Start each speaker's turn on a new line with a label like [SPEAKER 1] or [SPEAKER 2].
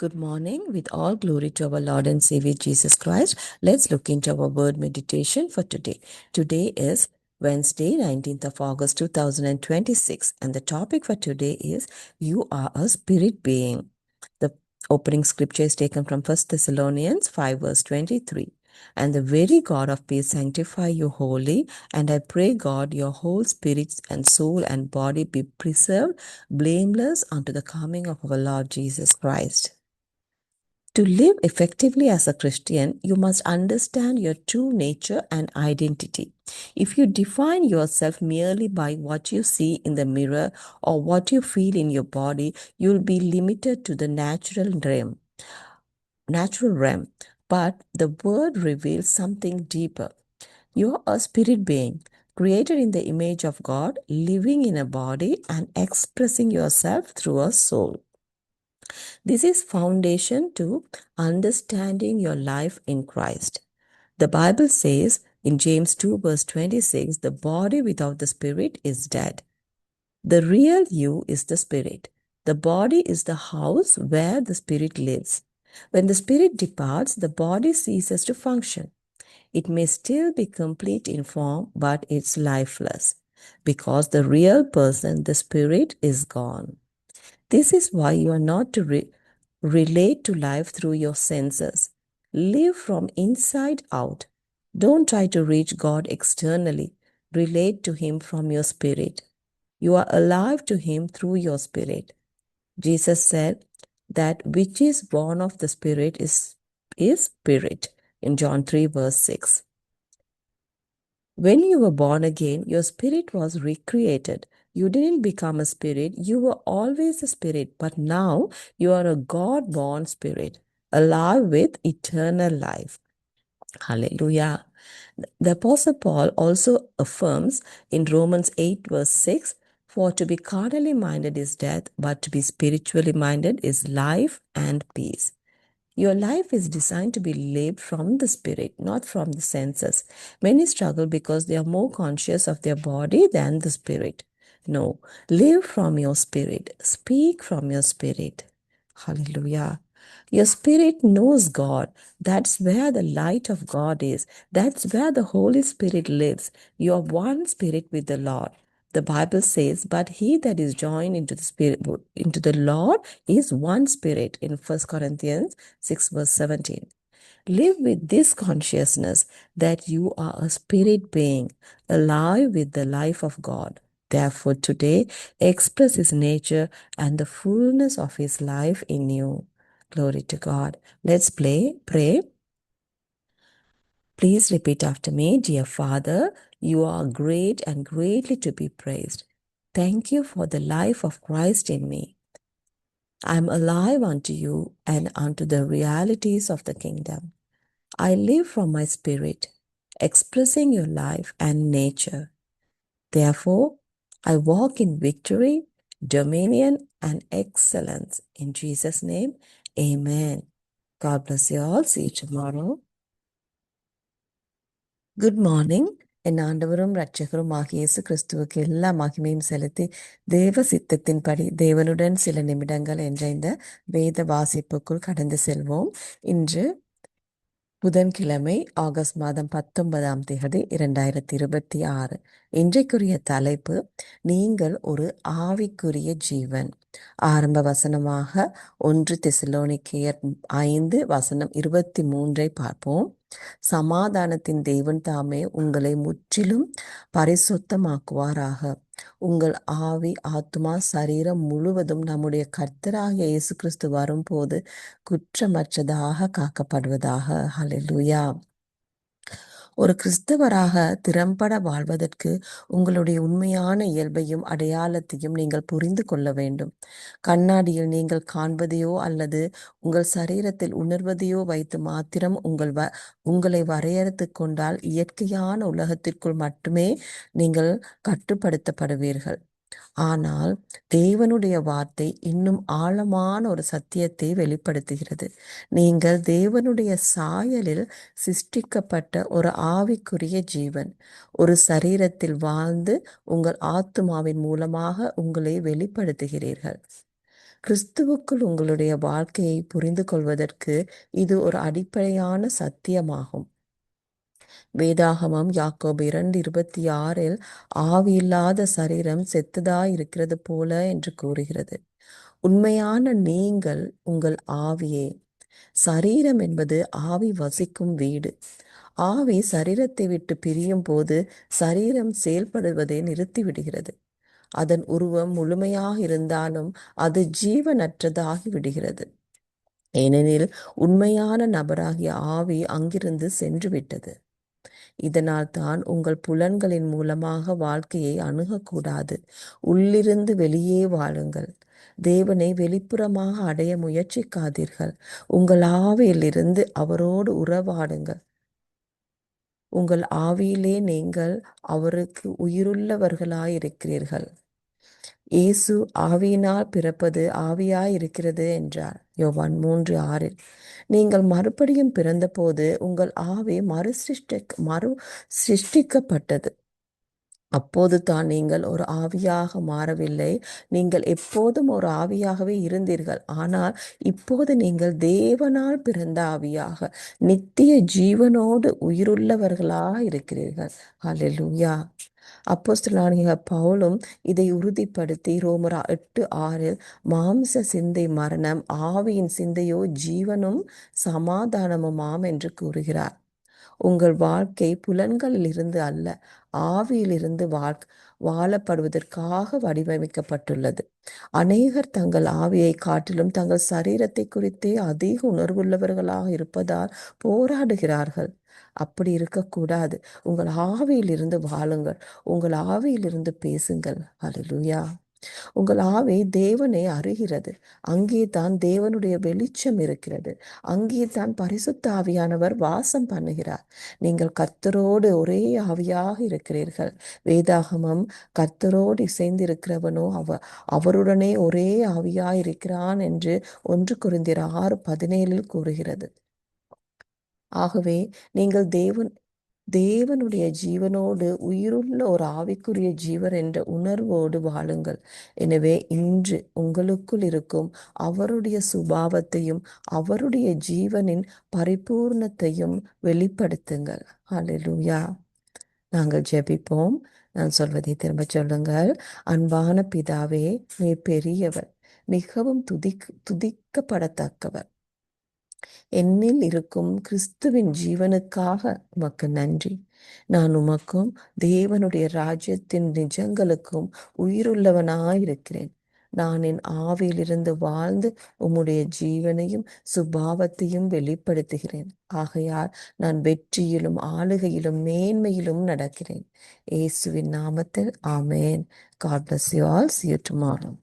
[SPEAKER 1] Good morning. With all glory to our Lord and Savior Jesus Christ, let's look into our word meditation for today. Today is Wednesday, 19th of August 2026, and the topic for today is You Are a Spirit Being. The opening scripture is taken from 1 Thessalonians 5 verse 23. And the very God of peace sanctify you wholly, and I pray God your whole spirit and soul and body be preserved blameless unto the coming of our Lord Jesus Christ. To live effectively as a Christian, you must understand your true nature and identity. If you define yourself merely by what you see in the mirror or what you feel in your body, you'll be limited to the natural realm. But the word reveals something deeper. You're a spirit being, created in the image of God, living in a body and expressing yourself through a soul. This is foundation to understanding your life in Christ. The Bible says in James 2 verse 26, the body without the spirit is dead. The real you is the spirit. The body is the house where the spirit lives. When the spirit departs, the body ceases to function. It may still be complete in form, but it's lifeless because the real person, the spirit, is gone. This is why you are not to relate to life through your senses. Live from inside out. Don't try to reach God externally. Relate to Him from your spirit. You are alive to Him through your spirit. Jesus said that which is born of the spirit is spirit in John 3 verse 6. When you were born again, your spirit was recreated. You didn't become a spirit. You were always a spirit, but now you are a God-born spirit, alive with eternal life. Hallelujah. The Apostle Paul also affirms in Romans 8 verse 6, for to be carnally minded is death, but to be spiritually minded is life and peace. Your life is designed to be lived from the spirit, not from the senses. Many struggle because they are more conscious of their body than the spirit. No, live from your spirit. Speak from your spirit. Hallelujah. Your spirit knows God. That's where the light of God is. That's where the Holy Spirit lives. You are one spirit with the Lord. The Bible says, but he that is joined into the Lord is one spirit in 1 Corinthians 6 verse 17. Live with this consciousness that you are a spirit being, alive with the life of God. Therefore, today, express His nature and the fullness of His life in you. Glory to God. Let's pray. Please repeat after me. Dear Father, you are great and greatly to be praised. Thank you for the life of Christ in me. I am alive unto you and unto the realities of the kingdom. I live from my spirit, expressing your life and nature. Therefore, I walk in victory, dominion, and excellence. In Jesus' name, amen. God bless you all. See you tomorrow. Good morning. என் ஆண்டவரும் இரட்சகரும் ஆகிய இயேசு கிறிஸ்துவுக்கு எல்லா மகிமையும் செலுத்தி தேவ சித்தத்தின்படி தேவனுடன் சில நிமிடங்கள் என்ற இந்த வேத வாசிப்புக்குள் கடந்து செல்வோம். இன்று புதன்கிழமை ஆகஸ்ட் மாதம் 19ஆம் தேதி 2026. இன்றைக்குரிய தலைப்பு நீங்கள் ஒரு ஆவிக்குரிய ஜீவன். ஆரம்ப வசனமாக 1 தெசலோனிக்கேயர் 5 வசனம் 23 பார்ப்போம். சமாதானத்தின் தேவன் தாமே உங்களை முற்றிலும் பரிசுத்தமாக்குவாராக. உங்கள் ஆவி, ஆத்துமா, சரீரம் முழுவதும் நம்முடைய கர்த்தராகிய இயேசு கிறிஸ்து வரும்போது குற்றமற்றதாக காக்கப்படுவதாக. ஹல்லேலூயா. ஒரு கிறிஸ்தவராக திறம்பட வாழ்வதற்கு உங்களுடைய உண்மையான இயல்பையும் அடையாளத்தையும் நீங்கள் புரிந்து கொள்ள வேண்டும். கண்ணாடியில் நீங்கள் காண்பதையோ அல்லது உங்கள் சரீரத்தில் உணர்வதையோ வைத்து மாத்திரம் உங்களை வரையறுத்து கொண்டால் இயற்கையான உலகத்திற்குள் மட்டுமே நீங்கள் கட்டுப்படுத்தப்படுவீர்கள். ஆனால் தேவனுடைய வார்த்தை இன்னும் ஆழமான ஒரு சத்தியத்தை வெளிப்படுத்துகிறது. நீங்கள் தேவனுடைய சாயலில் சிருஷ்டிக்கப்பட்ட ஒரு ஆவிக்குரிய ஜீவன். ஒரு சரீரத்தில் வாழ்ந்து உங்கள் ஆத்துமாவின் மூலமாக உங்களை வெளிப்படுத்துகிறீர்கள். கிறிஸ்துவுக்குள் உங்களுடைய வாழ்க்கையை புரிந்து கொள்வதற்கு இது ஒரு அடிப்படையான சத்தியமாகும். வேதாகமம் யாக்கோபு 2:26 ஆவியில்லாத சரீரம் செத்ததாயிருக்கிறது போல என்று கூறுகிறது. உண்மையான நீங்கள் உங்கள் ஆவியே. சரீரம் என்பது ஆவி வசிக்கும் வீடு. ஆவி சரீரத்தை விட்டு பிரியும் போது சரீரம் செயல்படுவதை நிறுத்திவிடுகிறது. அதன் உருவம் முழுமையாக இருந்தாலும் அது ஜீவனற்றதாகி விடுகிறது. ஏனெனில் உண்மையான நபராகிய ஆவி அங்கிருந்து சென்று விட்டது. இதனால் தான் உங்கள் புலன்களின் மூலமாக வாழ்க்கையை அணுகக்கூடாது. உள்ளிருந்து வெளியே வாழுங்கள். தேவனை வெளிப்புறமாக அடைய முயற்சிக்காதீர்கள். உங்கள் ஆவியிலிருந்து அவரோடு உறவாடுங்கள். உங்கள் ஆவியிலே நீங்கள் அவருக்கு உயிருள்ளவர்களாயிருக்கிறீர்கள். இயேசு ஆவியினால் பிறப்பது ஆவியாயிருக்கிறது என்றார். யோவான் 3:6. நீங்கள் மறுபடியும் பிறந்தபோது உங்கள் ஆவி மறு சிருஷ்டிக்கப்பட்டது. அப்போது தான் நீங்கள் ஒரு ஆவியாக மாறவில்லை. நீங்கள் எப்போதும் ஒரு ஆவியாகவே இருந்தீர்கள். ஆனால் இப்போது நீங்கள் தேவனால் பிறந்த ஆவியாக நித்திய ஜீவனோடு உயிருள்ளவர்களாக இருக்கிறீர்கள். ஹல்லேலூயா. அப்போஸ்தலனாகிய பவுலும் இதை உறுதிப்படுத்தி ரோமர் 8:6 மாம்ச சிந்தை மரணம், ஆவியின் சிந்தையோ ஜீவனும் சமாதானமுமாம் என்று கூறுகிறார். உங்கள் வாழ்க்கை புலன்களிலிருந்து அல்ல, ஆவியிலிருந்து வாழப்படுவதற்காக வடிவமைக்கப்பட்டுள்ளது. அநேகர் தங்கள் ஆவியை காட்டிலும் தங்கள் சரீரத்தை குறித்தே அதிக உணர்வுள்ளவர்களாக இருப்பதால் போராடுகிறார்கள். அப்படி இருக்கக்கூடாது. உங்கள் ஆவியிலிருந்து வாழுங்கள். உங்கள் ஆவியிலிருந்து பேசுங்கள். ஹல்லேலூயா. உங்கள் ஆவி தேவனை அறிகிறது. அங்கே தான் தேவனுடைய வெளிச்சம் இருக்கிறது. அங்கே தான் பரிசுத்த ஆவியானவர் வாசம் பண்ணுகிறார். நீங்கள் கர்த்தரோடு ஒரே ஆவியாக இருக்கிறீர்கள். வேதாகமம் கர்த்தரோடு இசைந்திருக்கிறவனோ அவருடனே ஒரே ஆவியாயிருக்கிறான் என்று 1 கொரிந்தியர் 6:17 கூறுகிறது. ஆகவே நீங்கள் தேவனுடைய ஜீவனோடு உயிருள்ள ஒரு ஆவிக்குரிய ஜீவர் என்ற உணர்வோடு வாழுங்கள். எனவே இன்று உங்களுக்குள் இருக்கும் அவருடைய சுபாவத்தையும் அவருடைய ஜீவனின் பரிபூர்ணத்தையும் வெளிப்படுத்துங்கள். ஹல்லேலூயா. நாங்கள் ஜெபிப்போம். நான் சொல்வதை திரும்ப சொல்லுங்கள். அன்பான பிதாவே, நீர் பெரியவர், மிகவும் துதிக்கப்படத்தக்கவர். என்னில் இருக்கும் கிறிஸ்துவின் ஜீவனுக்காக உமக்கு நன்றி. நான் உமக்கும் தேவனுடைய ராஜ்யத்தின் நிஜங்களுக்கும் உயிருள்ளவனாயிருக்கிறேன். நான் என் ஆவியிலிருந்து வாழ்ந்து உம்முடைய ஜீவனையும் சுபாவத்தையும் வெளிப்படுத்துகிறேன். ஆகையால் நான் வெற்றியிலும் ஆளுகையிலும் மேன்மையிலும் நடக்கிறேன். இயேசுவின் நாமத்தில் ஆமேன். God bless you all. See you tomorrow.